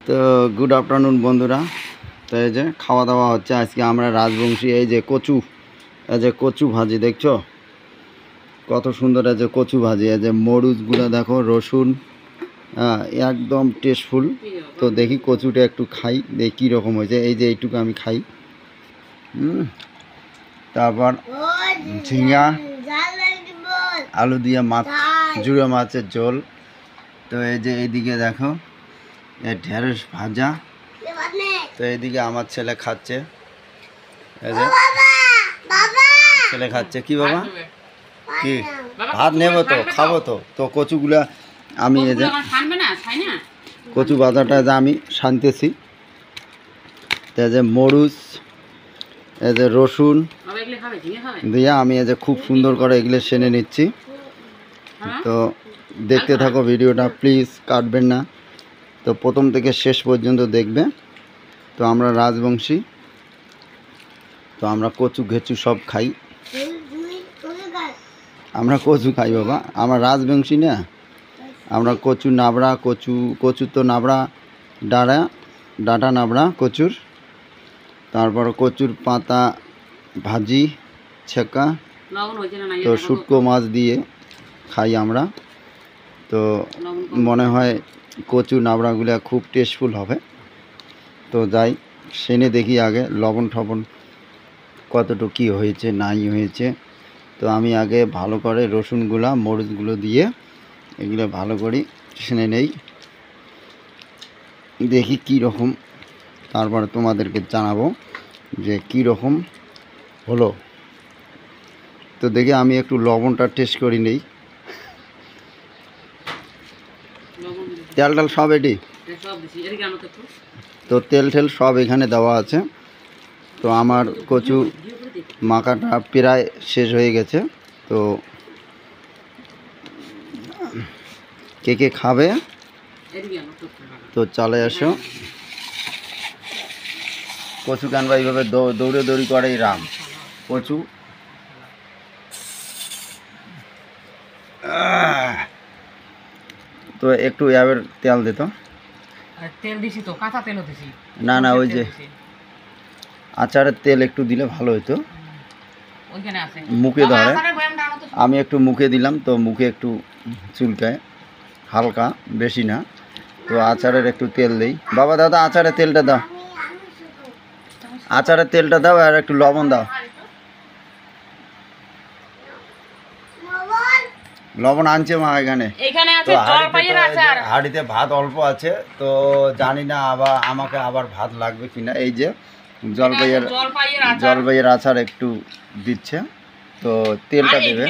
তো good afternoon বন্ধুরা। তো এই যে খাওয়া দাওয়া হচ্ছে আজকে আমরা রাজবংশী। এই যে কচু, এই যে কচু ভাজি দেখছো কত সুন্দর। এই যে কচু ভাজি, এই যে মরিচগুলো দেখো, রসুন, একদম টেস্টফুল। তো দেখি কচুটা একটু খাই, দেখি কীরকম হয়েছে। এই যে এইটুকু আমি খাই। তারপর ঝিঙা আলু দিয়ে মাছ, জুড়ে মাছের ঝোল। তো এই যে এইদিকে দেখো ঢেঁড়স ভাজা। তো এইদিকে আমার ছেলে খাচ্ছে, এই যে ছেলে খাচ্ছে। কি বাবা, কি ভাত নেবো তো, খাবো তো। তো কচুগুলা আমি এই যে কচু বাজাটা যে আমি শানতেছি। এই যে মরিচ, এই যে রসুন দিয়ে আমি এই যে খুব সুন্দর করে এগুলো সেনে নিচ্ছি। তো দেখতে থাকো ভিডিওটা, প্লিজ কাটবেন না। তো প্রথম থেকে শেষ পর্যন্ত দেখবে। তো আমরা রাজবংশী, তো আমরা কচু ঘেচু সব খাই। আমরা কচু খাই বাবা, আমরা রাজবংশী না। আমরা কচু নাবড়া, কচু তো নাবড়া ডাটা নাবড়া কচুর। তারপর কচুর পাতা ভাজি, ছেঁকা। তো শুটকো মাছ দিয়ে খাই আমরা। তো মনে হয় কচু নাবড়াগুলো খুব টেস্টফুল হবে। তো যাই সেনে দেখি আগে লবণ ঠবণ কতটুকু কী হয়েছে নাই হয়েছে। তো আমি আগে ভালো করে রসুনগুলো মরিচগুলো দিয়ে এগুলো ভালো করে সেনে নেই, দেখি কী রকম। তারপরে তোমাদেরকে জানাবো যে কী রকম হলো। তো দেখি আমি একটু লবণটা টেস্ট করি নেই। তেল টাল সব এটি, তো তেল ঠেল সব এখানে দেওয়া আছে। তো আমার কচু মাখাটা প্রায় শেষ হয়ে গেছে। তো কে কে খাবে তো চলে আসো। কচু কানবা এইভাবে দৌড়ে দৌড়ি করে রাম কচু। তো একটু এবার তেল দিত, তেল দিছি তো, কাঁচা তেলও দিছি। না না ওই যে আচারের তেল একটু দিলে ভালো হতো। মুখে ধরে, আমি একটু মুখে দিলাম তো মুখে একটু চুলকায় হালকা, বেশি না। তো আচারের একটু তেল দেই। বাবা দাদা আচারের তেলটা দাও, আচারের তেলটা দাও আর একটু লবণ দাও। লবণ আনছে মা এখানে। তো হাঁড়িতে ভাত অল্প আছে, তো জানি না আবার আমাকে আবার ভাত লাগবে কিনা। এই যে জলপাইয়ের আচার একটু দিচ্ছে, তো তেলটা দেবে।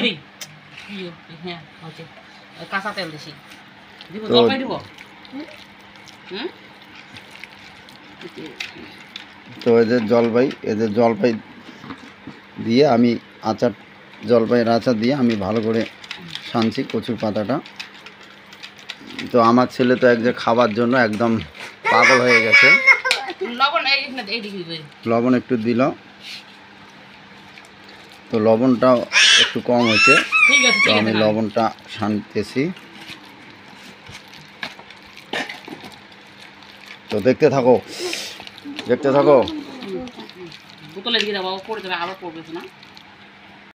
তো এই যে জলপাই দিয়ে আমি জলপাইয়ের আচার দিয়ে আমি ভালো করে শানছি কচুর পাতাটা। তো আমার ছেলে তো খাবার জন্য একদম পাগল হয়ে গেছে। লবণ একটু দিল, তো লবণটাও একটু কম হয়েছে, তো আমি লবণটা শানতেছি। তো দেখতে থাকো।